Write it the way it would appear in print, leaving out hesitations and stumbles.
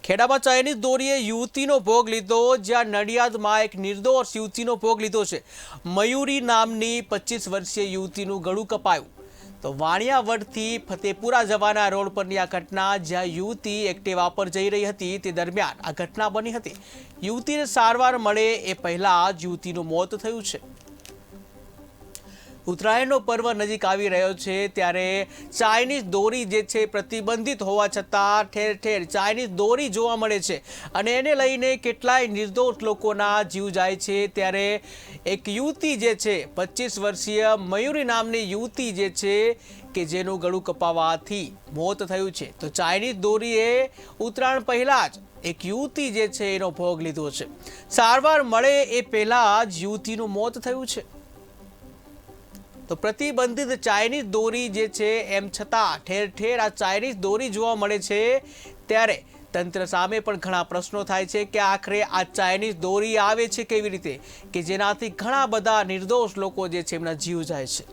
ખેડામાં Chinese દોરીએ યુવતીનો ભોગ લીધો। જ્યાં નડિયાદમાં એક નિર્દોષ યુવતીનો ભોગ લીધો છે। મયુરી નામની 25 વર્ષીય યુવતીનું ગળું કપાયું। તો વાણિયાવડથી ફતેપુરા જવાના રોડ પરની આ ઘટના, જ્યાં યુવતી એક્ટિવા પર જઈ રહી હતી તે દરમિયાન આ ઘટના બની હતી। યુવતીને સારવાર મળે એ પહેલા જ યુવતીનું મોત થયું છે। ઉત્તરાયણનો પર્વ નજીક આવી રહ્યો છે, ત્યારે ચાઇનીઝ દોરી જે છે પ્રતિબંધિત હોવા છતાં ઠેર ઠેર ચાઇનીઝ દોરી જોવા મળે છે અને એને લઈને કેટલાય નિર્દોષ લોકોના જીવ જાય છે। ત્યારે એક યુવતી જે છે 25 વર્ષીય મયુરી નામની યુવતી જે છે કે જેનું ગળું કપાવાથી મોત થયું છે। તો ચાઇનીઝ દોરીએ ઉત્તરાયણ પહેલા જ એક યુવતી જે છે એનો ભોગ લીધો છે। સારવાર મળે એ પહેલા જ યુવતીનું મોત થયું છે। તો પ્રતિબંધિત ચાઇનીઝ દોરી જે છે એમ છતાં ઠેર ઠેર આ ચાઇનીઝ દોરી જોવા મળે છે। ત્યારે તંત્ર સામે પણ ઘણા પ્રશ્નો થાય છે કે આખરે આ ચાઇનીઝ દોરી આવે છે કેવી રીતે, કે જેનાથી ઘણા બધા નિર્દોષ લોકો જે છે એમના જીવ જાય છે।